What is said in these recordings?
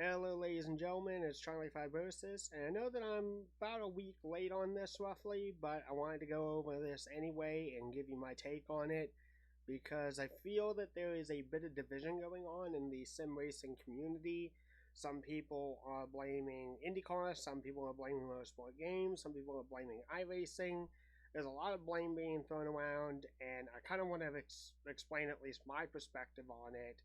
Hello, ladies and gentlemen, it's Charlie Fibrosis, and I know that I'm about a week late on this roughly, but I wanted to go over this anyway and give you my take on it because I feel that there is a bit of division going on in the sim racing community. Some people are blaming IndyCar, some people are blaming Motorsport games, some people are blaming iRacing. There's a lot of blame being thrown around, and I kind of want to explain at least my perspective on it.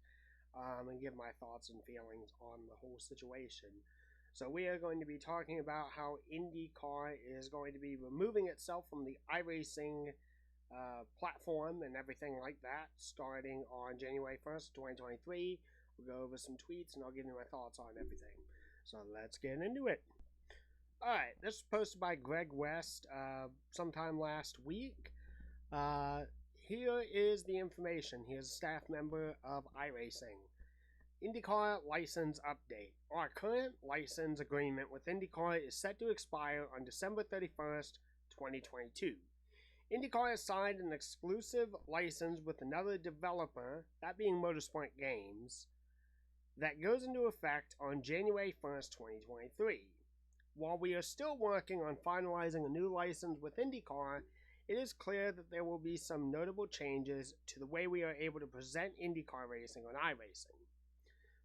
And give my thoughts and feelings on the whole situation. So we are going to be talking about how IndyCar is going to be removing itself from the iRacing platform and everything like that, starting on January 1st, 2023. We'll go over some tweets and I'll give you my thoughts on everything. So let's get into it. Alright, this was posted by Greg West sometime last week. Here is the information. Here's a staff member of iRacing. IndyCar license update. Our current license agreement with IndyCar is set to expire on December 31st, 2022. IndyCar has signed an exclusive license with another developer, that being Motorsport Games, that goes into effect on January 1st, 2023. While we are still working on finalizing a new license with IndyCar, it is clear that there will be some notable changes to the way we are able to present IndyCar racing on iRacing.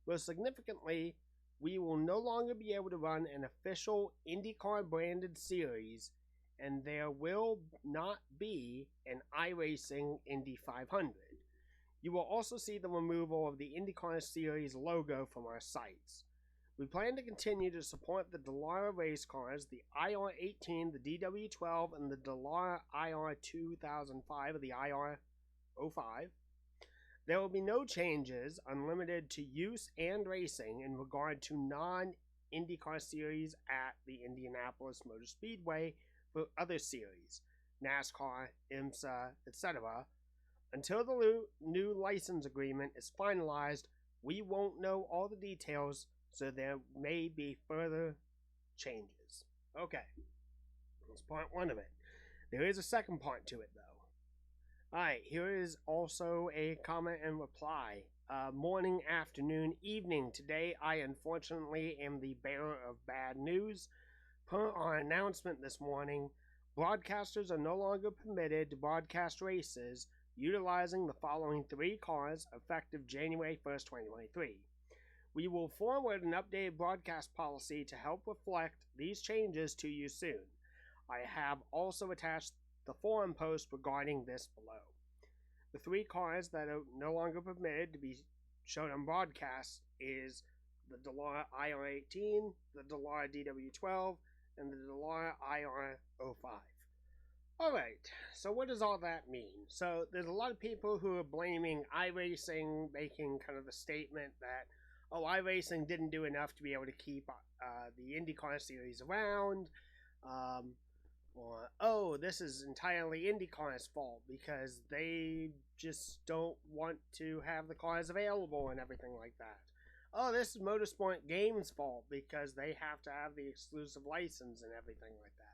Most significantly, we will no longer be able to run an official IndyCar branded series, and there will not be an iRacing Indy 500. You will also see the removal of the IndyCar series logo from our sites. We plan to continue to support the Dallara race cars, the IR18, the DW12, and the Dallara IR 2005 or the IR 05. There will be no changes unlimited to use and racing in regard to non-IndyCar series at the Indianapolis Motor Speedway for other series, NASCAR, IMSA, etc. Until the new license agreement is finalized, we won't know all the details, so there may be further changes. Okay, that's part one of it. There is a second part to it, though. Alright, here is also a comment and reply. Morning, afternoon, evening. Today, I unfortunately am the bearer of bad news. Per our announcement this morning, broadcasters are no longer permitted to broadcast races utilizing the following three cars effective January 1st, 2023. We will forward an updated broadcast policy to help reflect these changes to you soon. I have also attached the forum post regarding this below. The three cars that are no longer permitted to be shown on broadcast is the Dallara IR18, the Dallara DW12, and the Dallara IR05. Alright, so what does all that mean? So there's a lot of people who are blaming iRacing, making kind of the statement that, oh, iRacing didn't do enough to be able to keep the IndyCar series around, or, oh, this is entirely IndyCar's fault because they just don't want to have the cars available and everything like that. Oh, this is Motorsport Games' fault because they have to have the exclusive license and everything like that.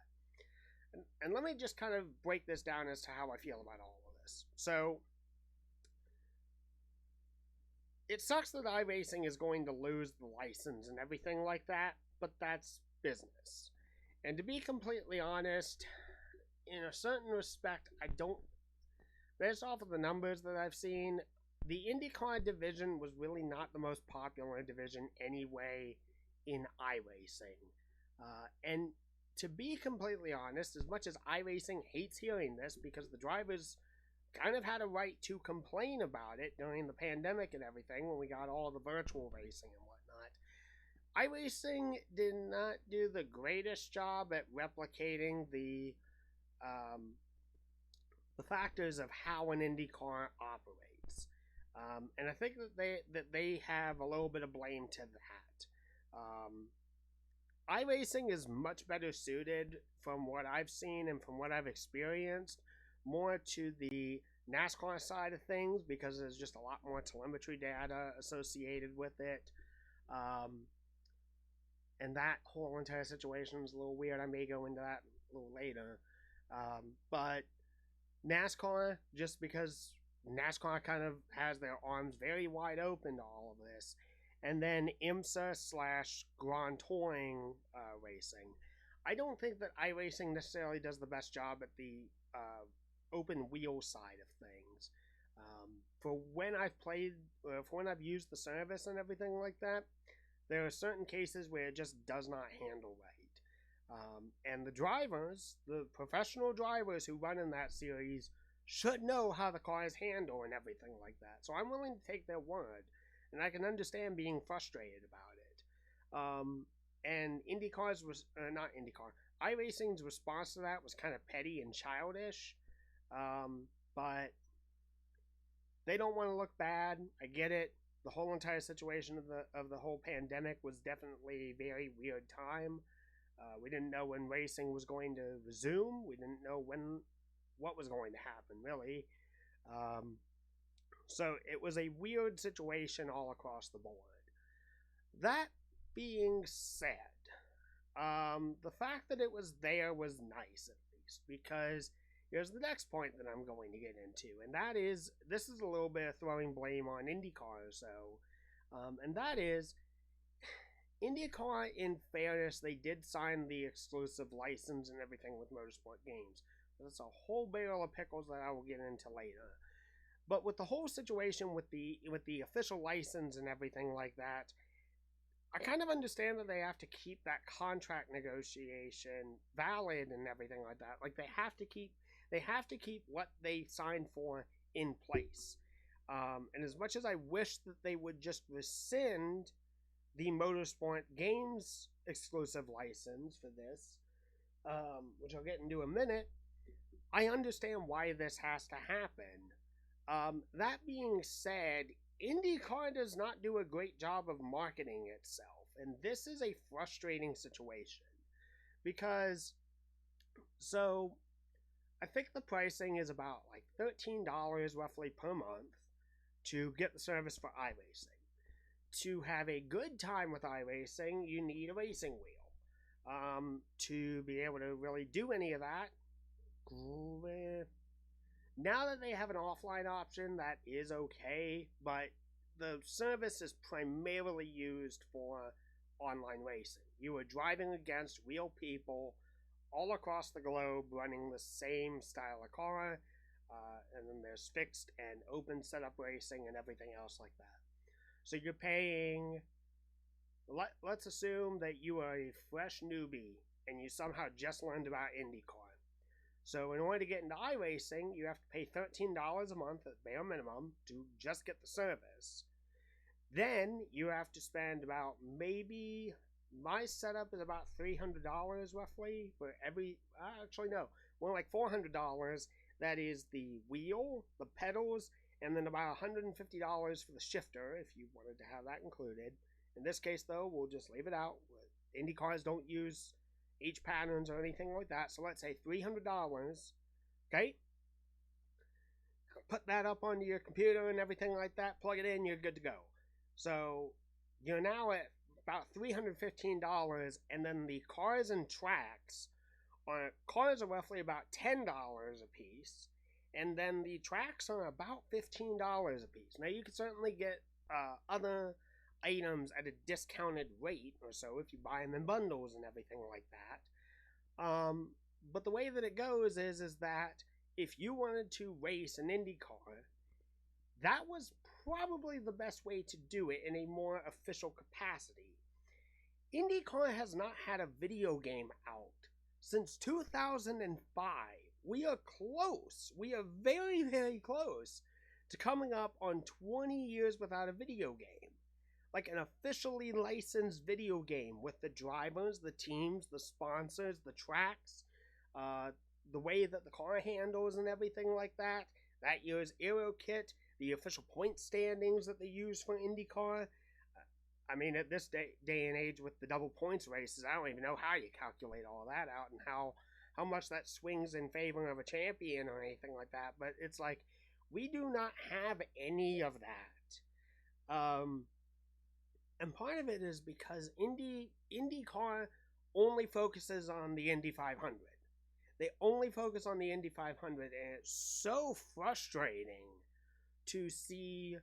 And let me just kind of break this down as to how I feel about all of this. So, it sucks that iRacing is going to lose the license and everything like that, but that's business. And to be completely honest, in a certain respect, I don't... Based off of the numbers that I've seen, the IndyCar division was really not the most popular division anyway in iRacing. And to be completely honest, as much as iRacing hates hearing this, because the drivers kind of had a right to complain about it during the pandemic and everything when we got all the virtual racing and whatnot, iRacing did not do the greatest job at replicating the factors of how an IndyCar operates. And I think that they have a little bit of blame to that. iRacing is much better suited, from what I've seen and from what I've experienced, more to the NASCAR side of things, because there's just a lot more telemetry data associated with it. And that whole entire situation is a little weird. I may go into that a little later. But NASCAR, just because NASCAR kind of has their arms very wide open to all of this, and then IMSA / Grand Touring racing. I don't think that iRacing necessarily does the best job at the open wheel side of things. For when I've played, for when I've used the service and everything like that, there are certain cases where it just does not handle right. And the drivers, the professional drivers who run in that series, should know how the cars handle and everything like that. So I'm willing to take their word, and I can understand being frustrated about it. And IndyCar's was not IndyCar. iRacing's response to that was kind of petty and childish, but they don't want to look bad. I get it. The whole entire situation of the whole pandemic was definitely a very weird time. We didn't know when racing was going to resume. We didn't know what was going to happen, really. So it was a weird situation all across the board. That being said, the fact that it was there was nice, at least, because here's the next point that I'm going to get into, and that is, this is a little bit of throwing blame on IndyCar, and that is, IndyCar, in fairness, they did sign the exclusive license and everything with Motorsport Games. That's a whole barrel of pickles that I will get into later. But with the whole situation with the official license and everything like that, I kind of understand that they have to keep that contract negotiation valid and everything like that. Like they have to keep what they signed for in place. And as much as I wish that they would just rescind the Motorsport Games exclusive license for this, which I'll get into in a minute, I understand why this has to happen. That being said, IndyCar does not do a great job of marketing itself, and this is a frustrating situation because, so, I think the pricing is about like $13 roughly per month to get the service for iRacing. To have a good time with iRacing, you need a racing wheel. To be able to really do any of that, now that they have an offline option, that is okay, but the service is primarily used for online racing. You are driving against real people all across the globe running the same style of car, and then there's fixed and open setup racing and everything else like that. So you're paying, let's assume that you are a fresh newbie and you somehow just learned about IndyCar. So in order to get into iRacing, you have to pay $13 a month at bare minimum to just get the service. Then you have to spend about, maybe, my setup is about $300 roughly for every, actually no, more like $400. That is the wheel, the pedals, and then about $150 for the shifter if you wanted to have that included. In this case, though, we'll just leave it out. IndyCars don't use H patterns or anything like that, so let's say $300. Okay? Put that up onto your computer and everything like that, plug it in, you're good to go. So you're now at about $315, and then the cars and tracks cars are roughly about $10 a piece, and then the tracks are about $15 a piece. Now you can certainly get other items at a discounted rate or so if you buy them in bundles and everything like that. But the way that it goes is that if you wanted to race an IndyCar, that was probably the best way to do it in a more official capacity. IndyCar has not had a video game out since 2005. We are close. We are very, very close to coming up on 20 years without a video game. Like an officially licensed video game with the drivers, the teams, the sponsors, the tracks, the way that the car handles and everything like that. That year's aero kit, the official point standings that they use for IndyCar. I mean, at this day and age with the double points races, I don't even know how you calculate all that out and how much that swings in favor of a champion or anything like that. But it's like, we do not have any of that. And part of it is because IndyCar only focuses on the Indy 500. They only focus on the Indy 500, and it's so frustrating to see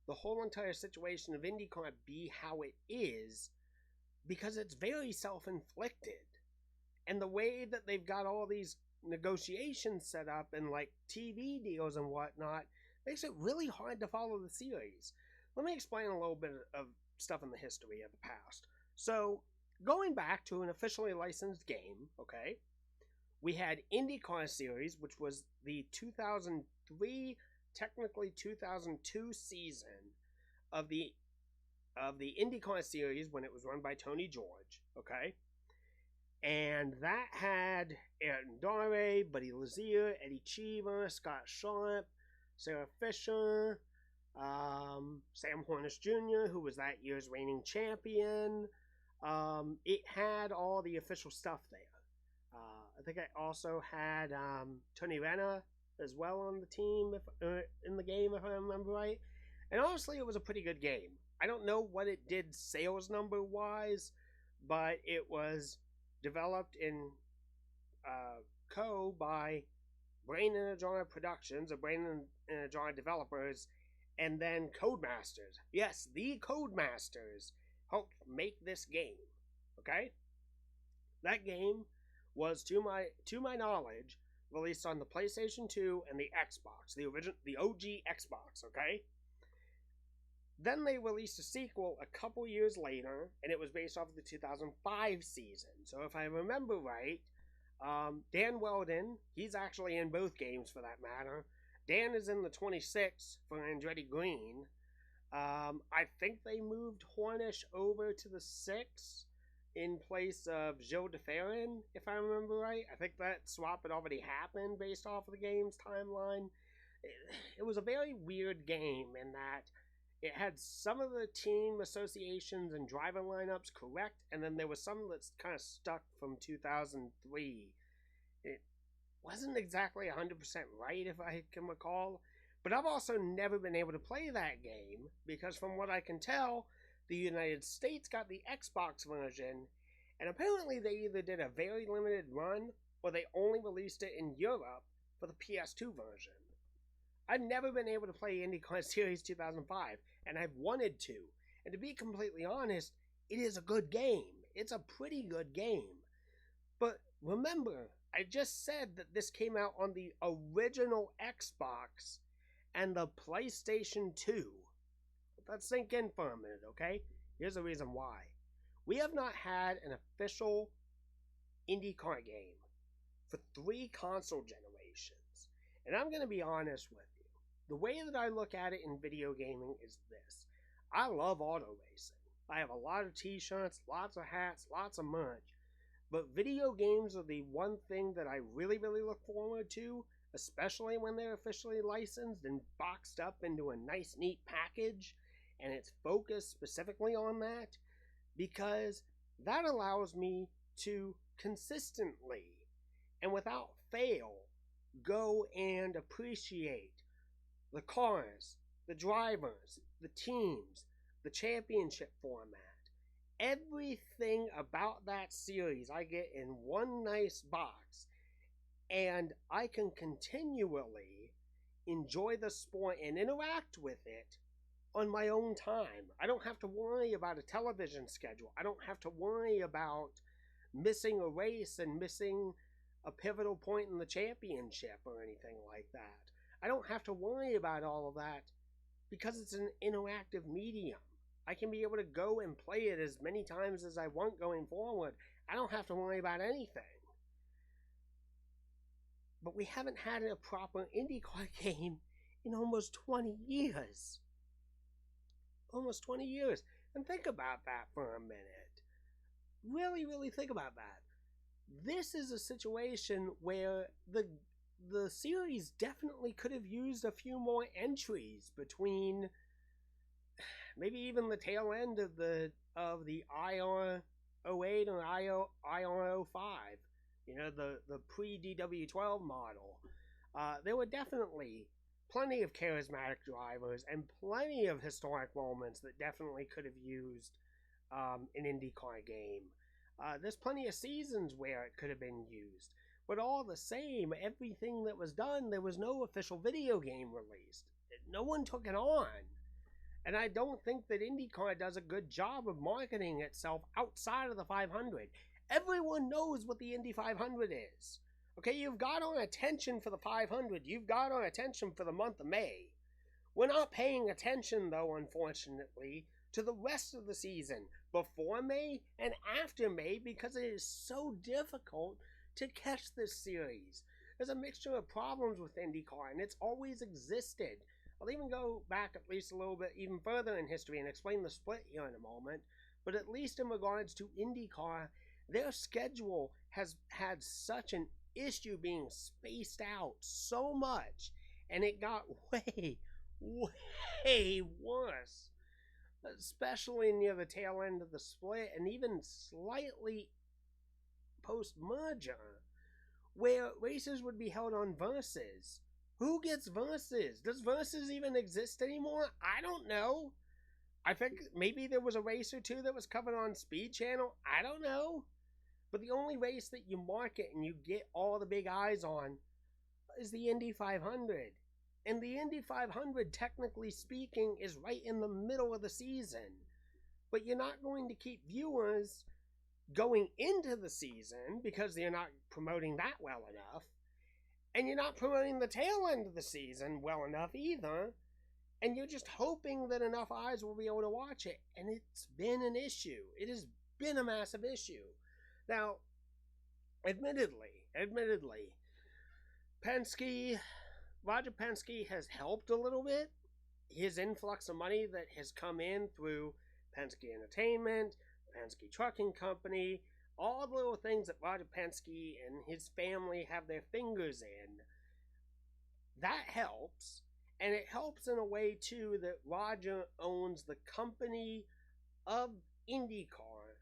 the whole entire situation of IndyCar be how it is, because it's very self-inflicted. And the way that they've got all these negotiations set up and like TV deals and whatnot makes it really hard to follow the series. Let me explain a little bit of stuff in the history of the past. So, going back to an officially licensed game, okay, we had IndyCar series, which was the 2003, technically 2002 season of the IndyCar series when it was run by Tony George, okay? And that had Ayrton Dore, Buddy Lazier, Eddie Cheever, Scott Sharp, Sarah Fisher, Sam Hornish Jr., who was that year's reigning champion. It had all the official stuff there. I think I also had Tony Renna as well on the team, in the game, if I remember right. And honestly, it was a pretty good game. I don't know what it did sales number wise, but it was developed in by Brain in a Jar Productions, or Brain in a Jar Developers, and then Codemasters. Yes, the Codemasters helped make this game. Okay? That game was, to my knowledge, released on the PlayStation 2 and the Xbox, the OG Xbox, okay? Then they released a sequel a couple years later, and it was based off of the 2005 season. So if I remember right, Dan Weldon, he's actually in both games for that matter. Dan is in the 26 for Andretti Green. I think they moved Hornish over to the 6 in place of Gilles de Ferran, if I remember right. I think that swap had already happened based off of the game's timeline. It was a very weird game in that it had some of the team associations and driver lineups correct, and then there was some that's kind of stuck from 2003. It wasn't exactly 100% right, if I can recall, but I've also never been able to play that game, because from what I can tell, the United States got the Xbox version, and apparently they either did a very limited run, or they only released it in Europe for the PS2 version. I've never been able to play IndyCar Series 2005, and I've wanted to. And to be completely honest, it is a good game. It's a pretty good game. But remember, I just said that this came out on the original Xbox and the PlayStation 2. Let that sink in for a minute, okay? Here's the reason why. We have not had an official IndyCar game for 3 console generations. And I'm going to be honest with you. The way that I look at it in video gaming is this. I love auto racing. I have a lot of t-shirts, lots of hats, lots of merch. But video games are the one thing that I really, really look forward to, especially when they're officially licensed and boxed up into a nice, neat package, and it's focused specifically on that, because that allows me to consistently and without fail go and appreciate the cars, the drivers, the teams, the championship format. Everything about that series I get in one nice box, and I can continually enjoy the sport and interact with it on my own time. I don't have to worry about a television schedule. I don't have to worry about missing a race and missing a pivotal point in the championship or anything like that. I don't have to worry about all of that because it's an interactive medium. I can be able to go and play it as many times as I want going forward. I don't have to worry about anything. But we haven't had a proper IndyCar game in almost 20 years. Almost 20 years. And think about that for a minute. Really, really think about that. This is a situation where the series definitely could have used a few more entries between maybe even the tail end of the IR 08 or IR 05. You know, the pre-DW12 model. There were definitely plenty of charismatic drivers and plenty of historic moments that definitely could have used an IndyCar game. There's plenty of seasons where it could have been used. But all the same, everything that was done, there was no official video game released. No one took it on. And I don't think that IndyCar does a good job of marketing itself outside of the 500. Everyone knows what the Indy 500 is. Okay, you've got on attention for the 500. You've got on attention for the month of May. We're not paying attention, though, unfortunately, to the rest of the season, before May and after May, because it is so difficult to catch this series. There's a mixture of problems with IndyCar, and it's always existed. I'll even go back at least a little bit even further in history and explain the split here in a moment. But at least in regards to IndyCar, their schedule has had such an issue being spaced out so much, and it got way worse, especially near the tail end of the split and even slightly post-merger, where races would be held on versus. Who gets versus? Does versus even exist anymore? I don't know. I think maybe there was a race or two that was covered on Speed Channel. I don't know. But the only race that you market and you get all the big eyes on is the Indy 500. And the Indy 500, technically speaking, is right in the middle of the season. But you're not going to keep viewers going into the season because you're not promoting that well enough. And you're not promoting the tail end of the season well enough either. And you're just hoping that enough eyes will be able to watch it. And it's been an issue. It has been a massive issue. Now, admittedly, Roger Penske has helped a little bit. His influx of money that has come in through Penske Entertainment, Penske Trucking Company, all the little things that Roger Penske and his family have their fingers in, that helps. And it helps in a way, too, that Roger owns the company of IndyCar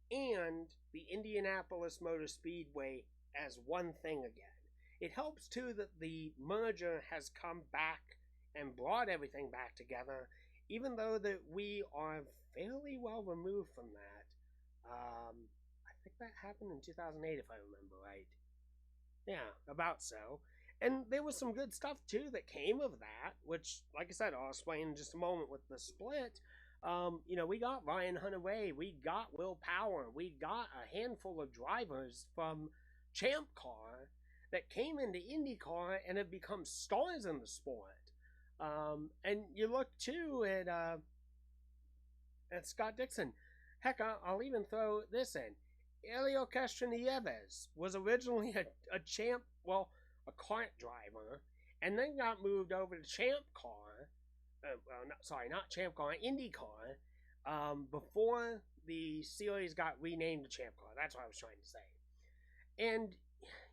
and the Indianapolis Motor Speedway as one thing again. It helps, too, that the merger has come back and brought everything back together, even though that we are fairly well removed from that. I think that happened in 2008, if I remember right. Yeah, about so. And there was some good stuff, too, that came of that, which, like I said, I'll explain in just a moment with the split. We got Ryan Hunter-Reay, we got Will Power, we got a handful of drivers from Champ Car that came into IndyCar and have become stars in the sport. And you look, too, at Scott Dixon. Heck, I'll even throw this in. Helio Castroneves was originally a champ, well, a kart driver, and then got moved over to Champ Car. Not Champ Car, IndyCar, before the series got renamed to Champ Car. That's what I was trying to say. And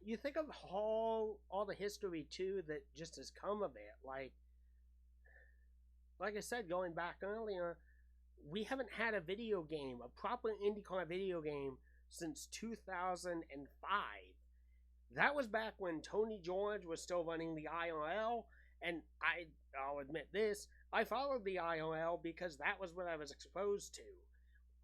you think of all the history, too, that just has come of it. Like I said, going back earlier, we haven't had a video game, a proper IndyCar video game, since 2005. That was back when Tony George was still running the IRL, and I'll admit this, I followed the IRL because that was what I was exposed to.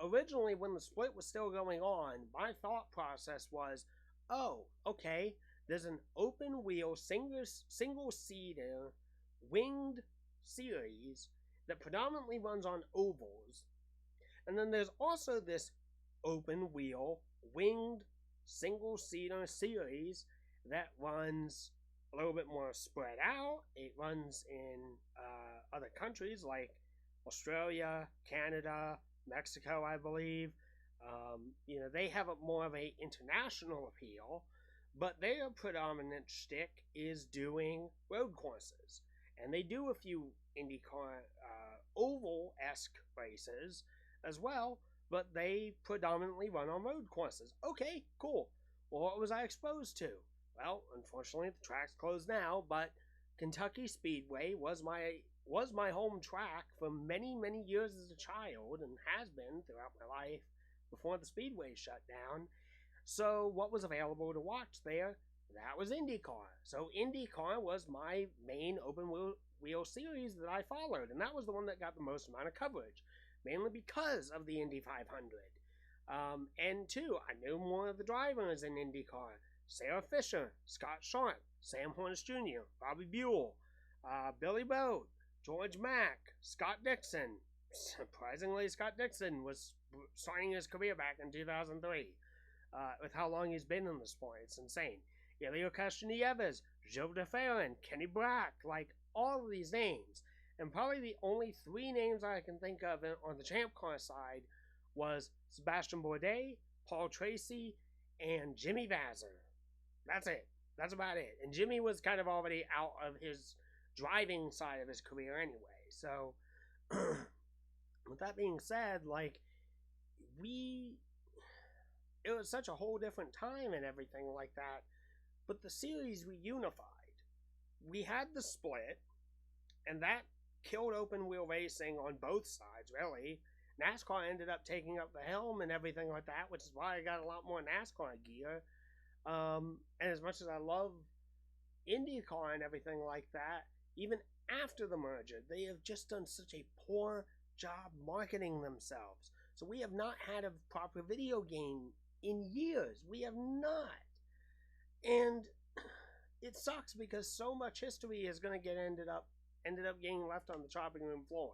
Originally, when the split was still going on, my thought process was, oh, okay, there's an open-wheel, single-seater, winged series that predominantly runs on ovals. And then there's also this open-wheel, winged, single-seater series that runs a little bit more spread out. It runs in other countries like Australia, Canada, Mexico, I believe. They have more of a international appeal, but their predominant shtick is doing road courses. And they do a few IndyCar oval-esque races as well, but they predominantly run on road courses. Okay, cool. Well, what was I exposed to? Well, unfortunately, the track's closed now, but Kentucky Speedway was my home track for many, many years as a child, and has been throughout my life before the Speedway shut down. So what was available to watch there? That was IndyCar. So IndyCar was my main open wheel series that I followed, and that was the one that got the most amount of coverage, mainly because of the Indy 500. And two, I knew more of the drivers in IndyCar. Sarah Fisher, Scott Sharp, Sam Hornish Jr., Bobby Buell, Billy Bode, George Mack, Scott Dixon. Surprisingly, Scott Dixon was starting his career back in 2003. With how long he's been in the sport, it's insane. Elio Castroneves, Joe DeFerrin, Kenny Brack, like all of these names. And probably the only three names I can think of on the Champ Car side was Sebastian Bourdais, Paul Tracy, and Jimmy Vasser. That's it. That's about it. And Jimmy was kind of already out of his driving side of his career anyway. So, with that being said, like, it was such a whole different time and everything like that. But the series reunified. We had the split, and that killed open wheel racing on both sides, really. NASCAR ended up taking up the helm and everything like that, which is why I got a lot more NASCAR gear. And as much as I love IndyCar and everything like that, even after the merger, they have just done such a poor job marketing themselves. So we have not had a proper video game in years. We have not. And it sucks because so much history is going to get ended up getting left on the chopping room floor.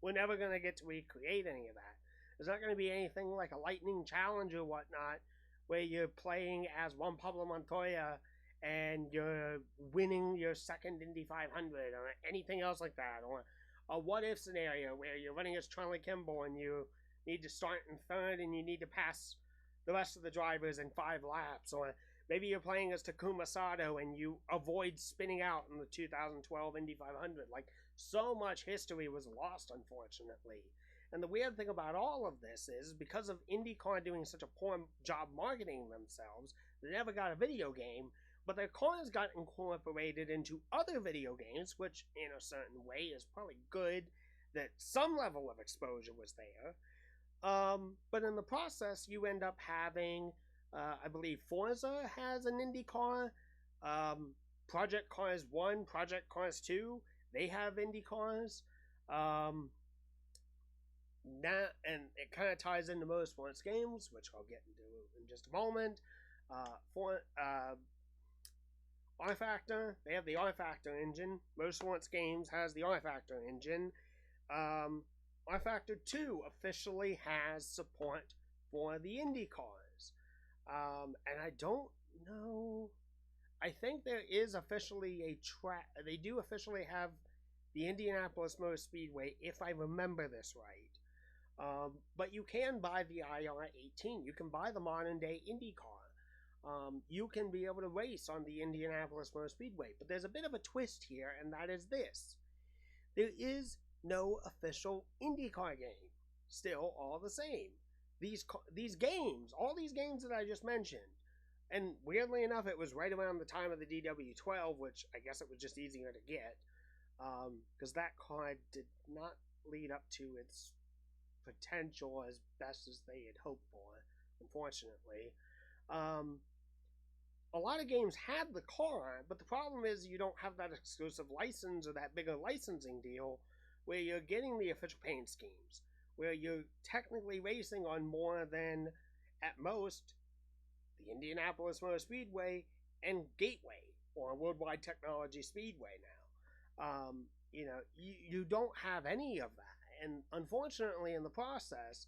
We're never going to get to recreate any of that. There's not going to be anything like a lightning challenge or whatnot where you're playing as Juan Pablo Montoya and you're winning your second Indy 500 or anything else like that. Or a what-if scenario where you're running as Charlie Kimball and you need to start in third and you need to pass the rest of the drivers in 5 laps. Or maybe you're playing as Takuma Sato and you avoid spinning out in the 2012 Indy 500. Like, so much history was lost, unfortunately. And the weird thing about all of this is, because of IndyCar doing such a poor job marketing themselves, they never got a video game, but their cars got incorporated into other video games, which in a certain way is probably good that some level of exposure was there. But in the process, you end up having, I believe Forza has an IndyCar, Project Cars 1, Project Cars 2, they have IndyCars. And it kind of ties into Motorsport's games, which I'll get into in just a moment. R-Factor, they have the R-Factor engine. Motorsport's games has the R-Factor engine. R-Factor 2 officially has support for the Indy cars. And I don't know. I think there is officially a track. They do officially have the Indianapolis Motor Speedway, if I remember this right. But you can buy the IR-18. You can buy the modern day Indy car. You can be able to race on the Indianapolis Motor Speedway. But there's a bit of a twist here, and that is this. There is no official IndyCar game. Still all the same. These games, all these games that I just mentioned, and weirdly enough, it was right around the time of the DW12, which I guess it was just easier to get, because that car did not lead up to its potential as best as they had hoped for, unfortunately. A lot of games had the car, but the problem is you don't have that exclusive license or that bigger licensing deal where you're getting the official paint schemes, where you're technically racing on more than, at most, the Indianapolis Motor Speedway and Gateway, or Worldwide Technology Speedway now. You don't have any of that. And unfortunately, in the process,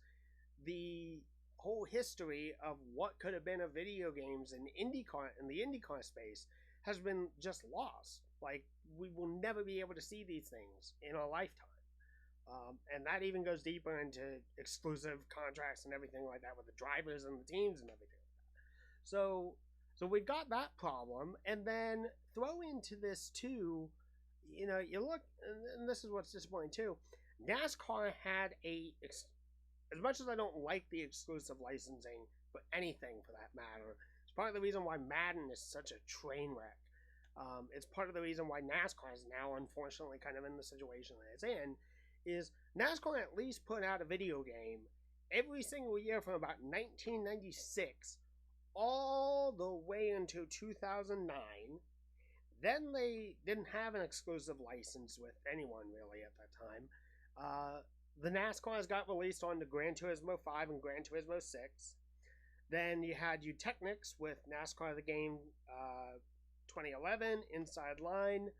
the whole history of what could have been of video games in the IndyCar space has been just lost. Like, we will never be able to see these things in our lifetime. And that even goes deeper into exclusive contracts and everything like that with the drivers and the teams and everything. So we've got that problem, and then throw into this too, you look, and this is what's disappointing too, NASCAR had as much as I don't like the exclusive licensing for anything for that matter, it's part of the reason why Madden is such a train wreck. It's part of the reason why NASCAR is now unfortunately kind of in the situation that it's in, is NASCAR at least put out a video game every single year from about 1996 all the way until 2009. Then they didn't have an exclusive license with anyone really at that time. The NASCARs got released on the Gran Turismo 5 and Gran Turismo 6. Then you had Technics with NASCAR the Game 2011, Inside Line,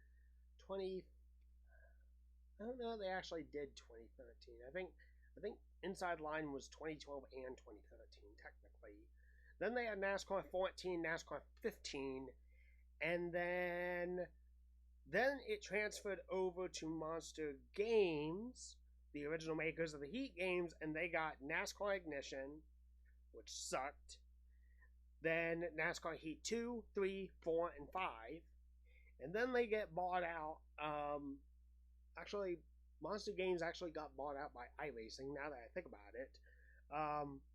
I don't know if they actually did 2013. I think Inside Line was 2012 and 2013 technically. Then they had NASCAR 14, NASCAR 15, and then it transferred over to Monster Games, the original makers of the Heat games, and they got NASCAR Ignition, which sucked. Then NASCAR Heat 2, 3, 4, and 5. And then they get bought out. Actually, Monster Games actually got bought out by iRacing, now that I think about it.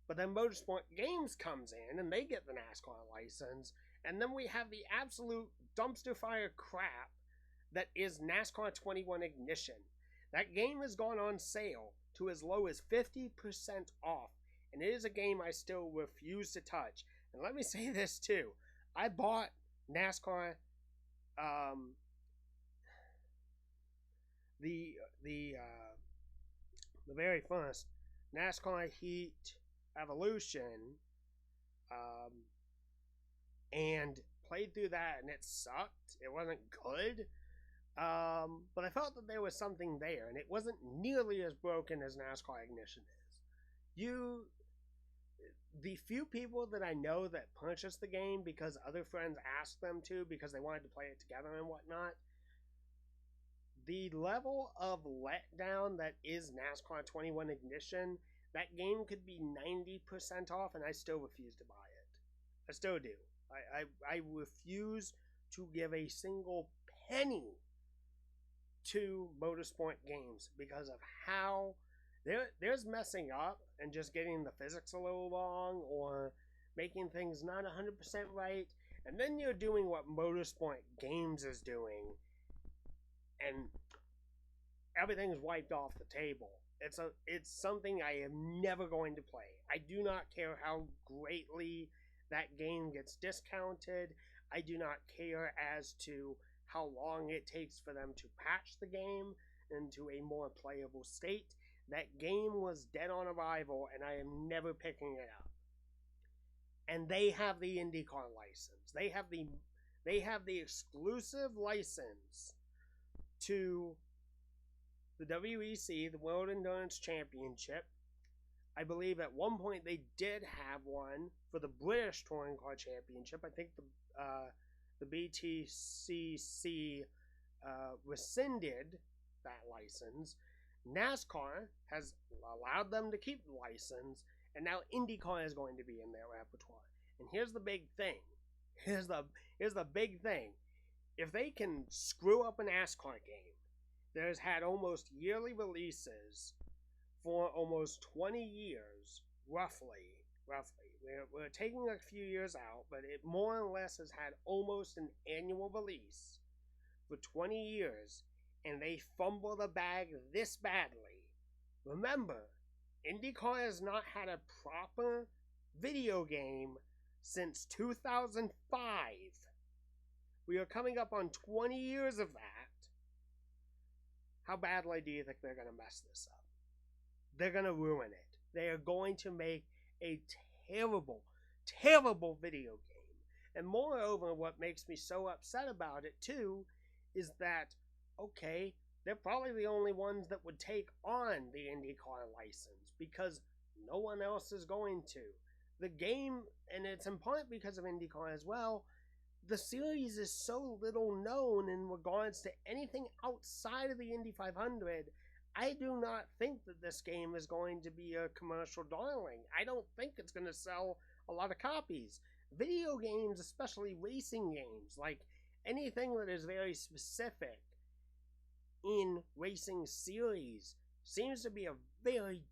But then Motorsport Games comes in, and they get the NASCAR license. And then we have the absolute dumpster fire crap that is NASCAR 21 Ignition. That game has gone on sale to as low as 50% off. And it is a game I still refuse to touch. And let me say this too. I bought NASCAR the very first NASCAR Heat Evolution, and played through that, and it sucked. It wasn't good, but I felt that there was something there, and it wasn't nearly as broken as NASCAR Ignition is. The few people that I know that purchased the game because other friends asked them to because they wanted to play it together and whatnot, the level of letdown that is NASCAR 21 Ignition, that game could be 90% off and I still refuse to buy it. I still do. I refuse to give a single penny to Motorsport Games because of how there's messing up and just getting the physics a little wrong or making things not 100% right. And then you're doing what Motorsport Games is doing and everything's wiped off the table. It's something I am never going to play. I do not care how greatly that game gets discounted. I do not care as to how long it takes for them to patch the game into a more playable state. That game was dead on arrival, and I am never picking it up. And they have the IndyCar license. They have the exclusive license to the WEC, the World Endurance Championship. I believe at one point they did have one for the British Touring Car Championship. I think the BTCC rescinded that license. NASCAR has allowed them to keep the license, and now IndyCar is going to be in their repertoire. And here's the big thing. Here's the big thing. If they can screw up a NASCAR game that has had almost yearly releases for almost 20 years, roughly. We're taking a few years out, but it more or less has had almost an annual release for 20 years, and they fumble the bag this badly. Remember, IndyCar has not had a proper video game since 2005. We are coming up on 20 years of that. How badly do you think they're going to mess this up? They're going to ruin it. They are going to make a terrible, terrible video game. And moreover, what makes me so upset about it too is that, okay, they're probably the only ones that would take on the IndyCar license because no one else is going to. The game, and it's in part because of IndyCar as well, the series is so little known in regards to anything outside of the Indy 500. I do not think that this game is going to be a commercial darling. I don't think it's going to sell a lot of copies. Video games, especially racing games, like anything that is very specific in racing series, seems to be a very,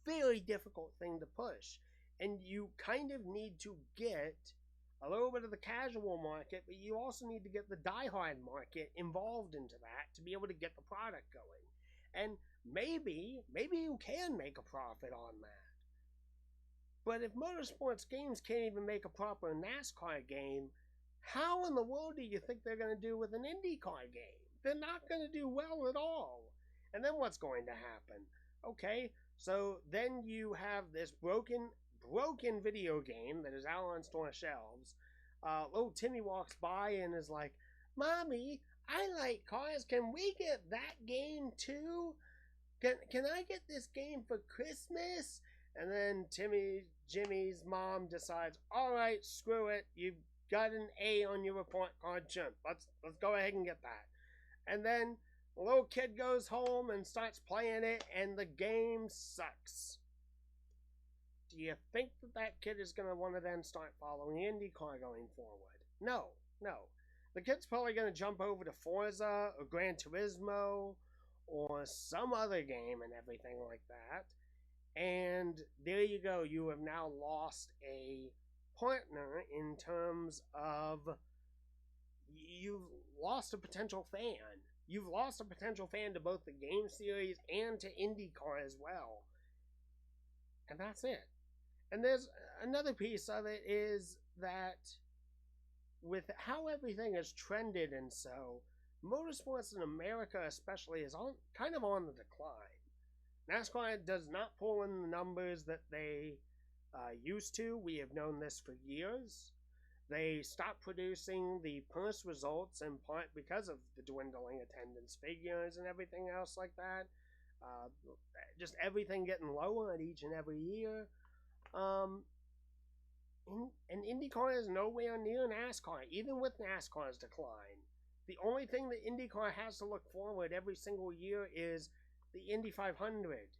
very difficult thing to push. And you kind of need to get a little bit of the casual market, but you also need to get the diehard market involved into that to be able to get the product going. And maybe you can make a profit on that. But if Motorsports Games can't even make a proper NASCAR game, how in the world do you think they're going to do with an IndyCar game? They're not going to do well at all. And then what's going to happen? Okay, so then you have this broken video game that is out on store shelves. Little Timmy walks by and is like, "Mommy, I like cars. Can we get that game too? Can I get this game for Christmas? And then Jimmy's mom decides, all right, screw it. You've got an A on your report card, Jim. Let's go ahead and get that. And then the little kid goes home and starts playing it, and the game sucks. Do you think that that kid is going to want to then start following IndyCar going forward? No, no. The kid's probably going to jump over to Forza or Gran Turismo or some other game and everything like that. And there you go. You have now lost a partner in terms of you've lost a potential fan. You've lost a potential fan to both the game series and to IndyCar as well. And that's it. And there's another piece of it is that with how everything has trended and so, motorsports in America especially is kind of on the decline. NASCAR does not pull in the numbers that they used to. We have known this for years. They stopped producing the purse results in part because of the dwindling attendance figures and everything else like that. Just everything getting lower at each and every year. And IndyCar is nowhere near NASCAR, even with NASCAR's decline. The only thing that IndyCar has to look forward every single year is the Indy 500.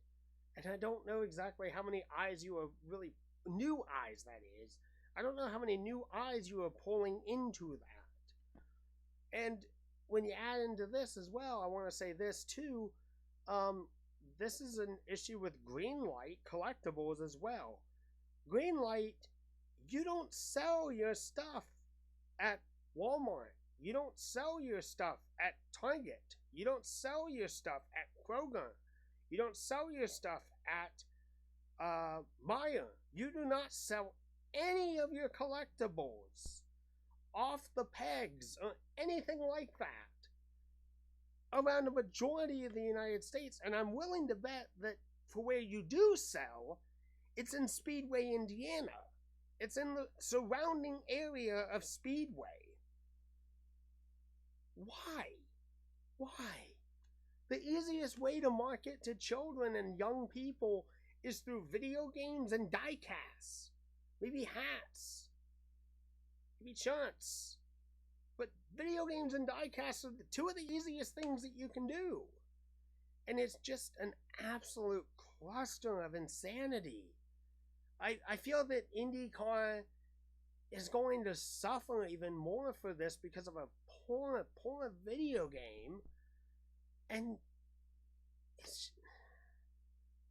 And I don't know exactly how many eyes you are really, new eyes that is. I don't know how many new eyes you are pulling into that. And when you add into this as well, I want to say this too. This is an issue with Greenlight collectibles as well. Greenlight, you don't sell your stuff at Walmart. You don't sell your stuff at Target. You don't sell your stuff at Kroger. You don't sell your stuff at Meijer. You do not sell any of your collectibles off the pegs or anything like that around the majority of the United States. And I'm willing to bet that for where you do sell, it's in Speedway, Indiana. It's in the surrounding area of Speedway. Why? Why? The easiest way to market to children and young people is through video games and die-casts. Maybe hats. Maybe shirts. But video games and die-casts are two of the easiest things that you can do. And it's just an absolute cluster of insanity. I feel that IndyCar is going to suffer even more for this because of a poor video game. And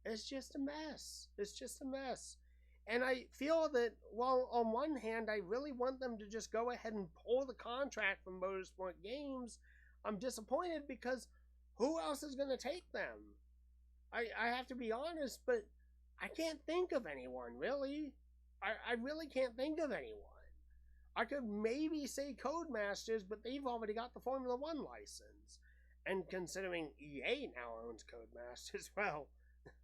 it's just a mess. It's just a mess. And I feel that, while on one hand, I really want them to just go ahead and pull the contract from Motorsport Games, I'm disappointed because who else is going to take them? I have to be honest, but I can't think of anyone, really. I really can't think of anyone. I could maybe say Codemasters, but they've already got the Formula One license. And considering EA now owns Codemasters, well,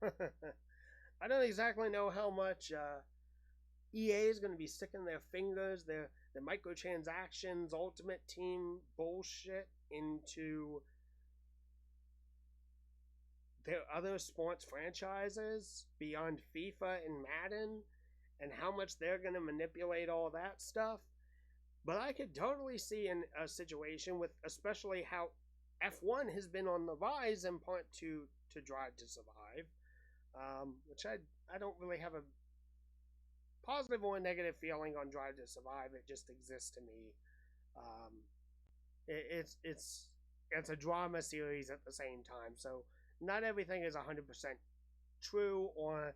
I don't exactly know how much EA is going to be sticking their fingers, their microtransactions, Ultimate Team bullshit into their other sports franchises beyond FIFA and Madden, and how much they're going to manipulate all that stuff. But I could totally see in a situation with, especially how F1 has been on the rise in part to Drive to Survive, which I don't really have a positive or negative feeling on Drive to Survive. It just exists to me. It's a drama series at the same time, so not everything is 100% true or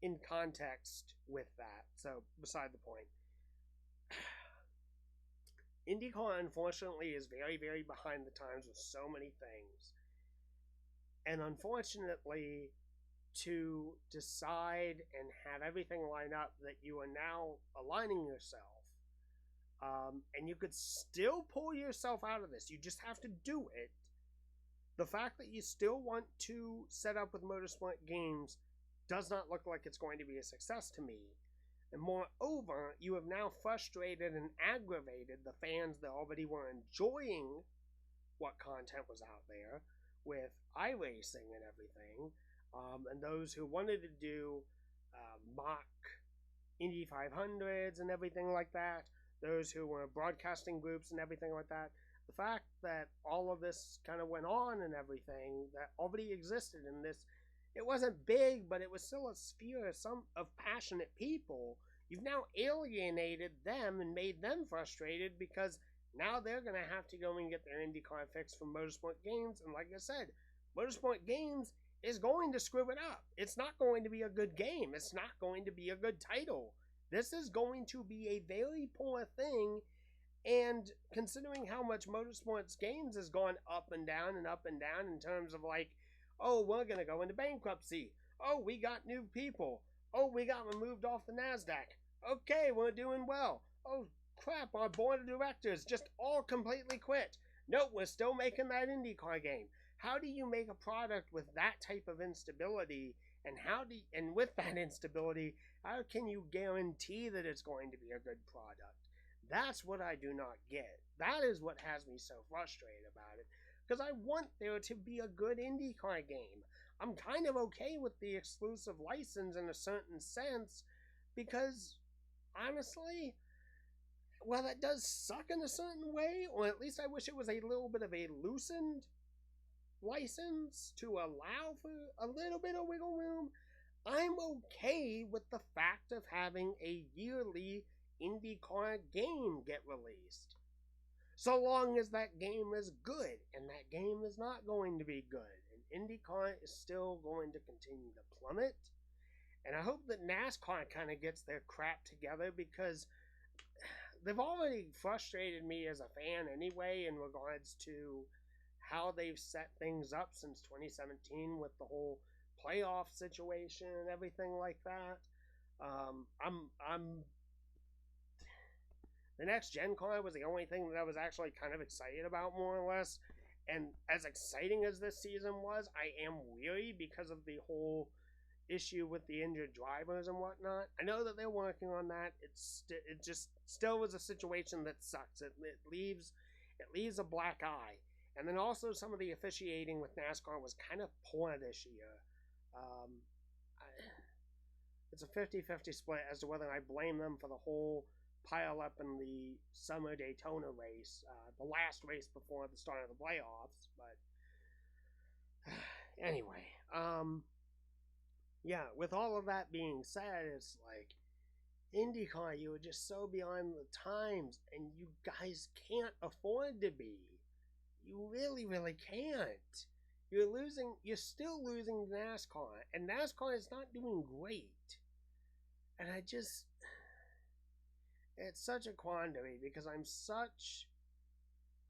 in context with that. So, beside the point. IndyCar, unfortunately, is very, very behind the times with so many things. And unfortunately, to decide and have everything line up that you are now aligning yourself, and you could still pull yourself out of this. You just have to do it. The fact that you still want to set up with Motorsport Games does not look like it's going to be a success to me. And moreover, you have now frustrated and aggravated the fans that already were enjoying what content was out there with iRacing and everything, and those who wanted to do mock Indy 500s and everything like that, those who were broadcasting groups and everything like that. The fact that all of this kind of went on and everything that already existed in this, it wasn't big, but it was still a sphere of passionate people. You've now alienated them and made them frustrated because now they're going to have to go and get their IndyCar fix from Motorsport Games. And like I said, Motorsport Games is going to screw it up. It's not going to be a good game. It's not going to be a good title. This is going to be a very poor thing. And considering how much Motorsports Games has gone up and down in terms of like, oh, we're going to go into bankruptcy. Oh, we got new people. Oh, we got removed off the NASDAQ. Okay, we're doing well. Oh, crap, our board of directors just all completely quit. Nope, we're still making that IndyCar game. How do you make a product with that type of instability? And with that instability, how can you guarantee that it's going to be a good product? That's what I do not get. That is what has me so frustrated about it. Because I want there to be a good IndyCar game. I'm kind of okay with the exclusive license in a certain sense. Because, honestly, well, that does suck in a certain way. Or at least I wish it was a little bit of a loosened license to allow for a little bit of wiggle room. I'm okay with the fact of having a yearly IndyCar game get released. So long as that game is good, and that game is not going to be good, and IndyCar is still going to continue to plummet. And I hope that NASCAR kind of gets their crap together, because they've already frustrated me as a fan anyway in regards to how they've set things up since 2017 with the whole playoff situation and everything like that. The next Gen car was the only thing that I was actually kind of excited about, more or less. And as exciting as this season was, I am weary because of the whole issue with the injured drivers and whatnot. I know that they're working on that. It just still was a situation that sucks. It leaves a black eye. And then also some of the officiating with NASCAR was kind of poor this year. It's a 50-50 split as to whether I blame them for the whole pile up in the summer Daytona race, the last race before the start of the playoffs. But anyway, yeah, with all of that being said, it's like, IndyCar, you are just so beyond the times, and you guys can't afford to be. You really, really can't. You're still losing NASCAR, and NASCAR is not doing great. And it's such a quandary, because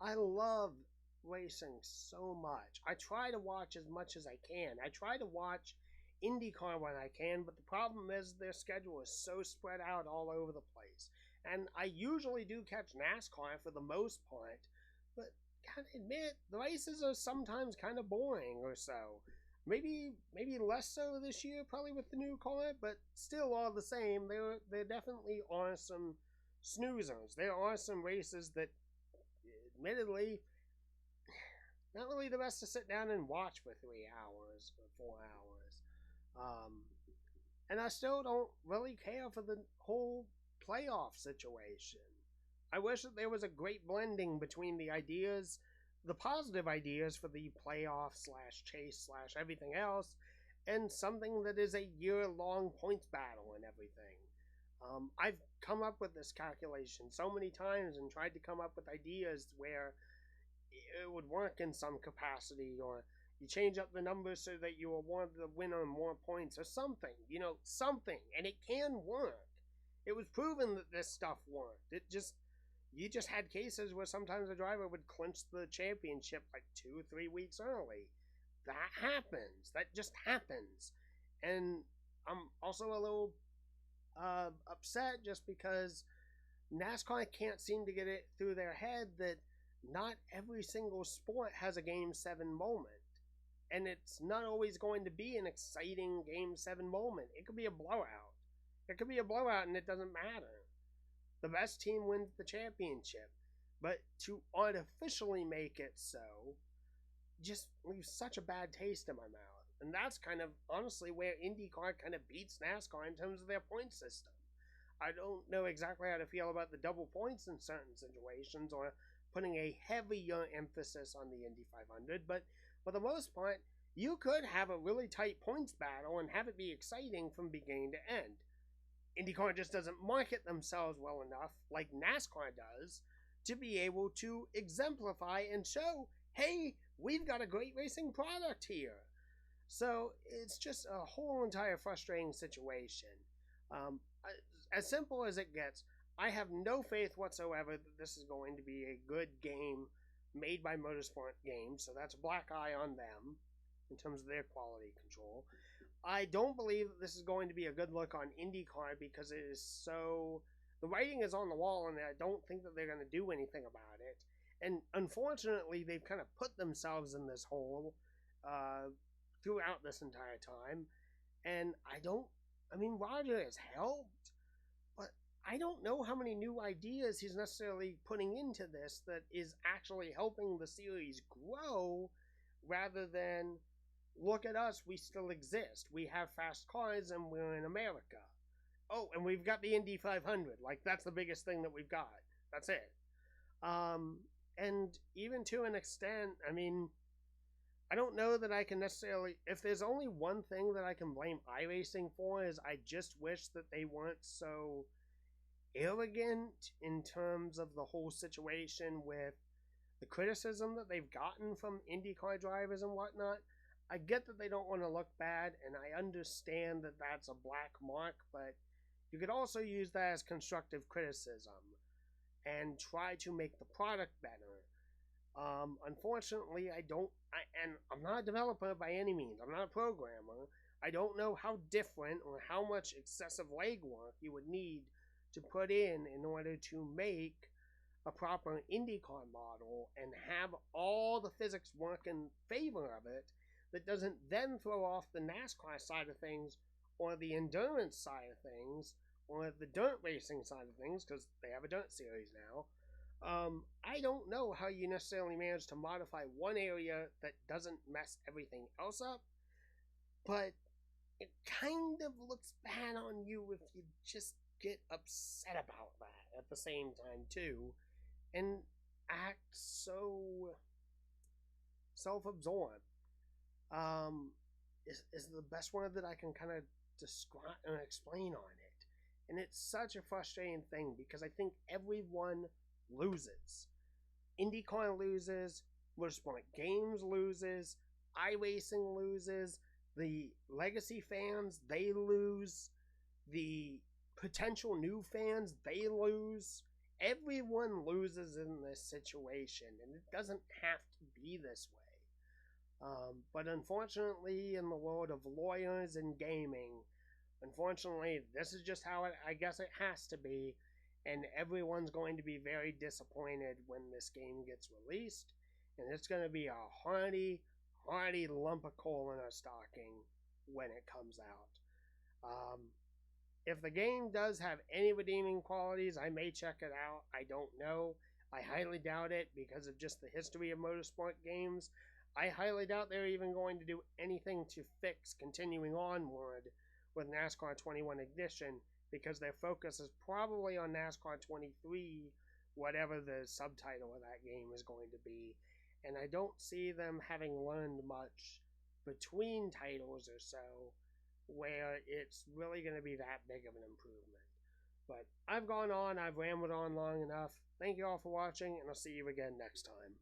I love racing so much. I try to watch as much as I can. I try to watch IndyCar when I can, but the problem is their schedule is so spread out all over the place. And I usually do catch NASCAR for the most part, but gotta admit, the races are sometimes kind of boring or so. Maybe less so this year, probably with the new car, but still all the same, there definitely are some snoozers. There are some races that, admittedly, not really the best to sit down and watch for 3 hours or 4 hours. And I still don't really care for the whole playoff situation. I wish that there was a great blending between the ideas, the positive ideas for the playoff / chase / everything else, and something that is a year-long points battle and everything. I've come up with this calculation so many times and tried to come up with ideas where it would work in some capacity, or you change up the numbers so that you award the winner more points or something, something, and it can work. It was proven that this stuff worked. You just had cases where sometimes a driver would clinch the championship like 2 or 3 weeks early. That happens. That just happens. And I'm also a little upset just because NASCAR can't seem to get it through their head that not every single sport has a Game 7 moment. And it's not always going to be an exciting Game 7 moment. It could be a blowout. It could be a blowout and it doesn't matter. The best team wins the championship. But to artificially make it so just leaves such a bad taste in my mouth. And that's kind of honestly where IndyCar kind of beats NASCAR in terms of their point system. I don't know exactly how to feel about the double points in certain situations or putting a heavier emphasis on the Indy 500, but for the most part, you could have a really tight points battle and have it be exciting from beginning to end. IndyCar just doesn't market themselves well enough, like NASCAR does, to be able to exemplify and show, hey, we've got a great racing product here. So it's just a whole entire frustrating situation. Um, as simple as it gets, I have no faith whatsoever that this is going to be a good game made by Motorsport Games, so that's a black eye on them in terms of their quality control. I don't believe that this is going to be a good look on IndyCar because it is so. The writing is on the wall, and I don't think that they're going to do anything about it. And unfortunately, they've kind of put themselves in this hole throughout this entire time. And I mean, Roger has helped, but I don't know how many new ideas he's necessarily putting into this that is actually helping the series grow rather than look at us, we still exist. We have fast cars and we're in America. Oh, and we've got the Indy 500. Like, that's the biggest thing that we've got. That's it. And even to an extent, I mean, I don't know that I can necessarily. If there's only one thing that I can blame iRacing for, is I just wish that they weren't so arrogant in terms of the whole situation with the criticism that they've gotten from IndyCar drivers and whatnot. I get that they don't want to look bad, and I understand that that's a black mark, but you could also use that as constructive criticism and try to make the product better. Unfortunately, and I'm not a developer by any means. I'm not a programmer. I don't know how different or how much excessive legwork you would need to put in order to make a proper IndyCar model and have all the physics work in favor of it that doesn't then throw off the NASCAR side of things or the endurance side of things or the dirt racing side of things, because they have a dirt series now. I don't know how you necessarily manage to modify one area that doesn't mess everything else up, but it kind of looks bad on you if you just get upset about that at the same time too, and act so self-absorbed. Is the best word that I can kind of describe and explain on it. And it's such a frustrating thing because I think everyone loses. IndyCar loses, Motorsport Games loses, iRacing loses, the legacy fans, they lose, the potential new fans, they lose. Everyone loses in this situation, and it doesn't have to be this way. But unfortunately, in the world of lawyers and gaming, unfortunately, this is just how I guess it has to be, and everyone's going to be very disappointed when this game gets released, and it's going to be a hearty lump of coal in our stocking when it comes out. If the game does have any redeeming qualities, I may check it out. I don't know. I highly doubt it because of just the history of motorsport games. I highly doubt they're even going to do anything to fix continuing onward with NASCAR 21 Ignition because their focus is probably on NASCAR 23, whatever the subtitle of that game is going to be. And I don't see them having learned much between titles or so where it's really going to be that big of an improvement. But I've gone on, I've rambled on long enough. Thank you all for watching, and I'll see you again next time.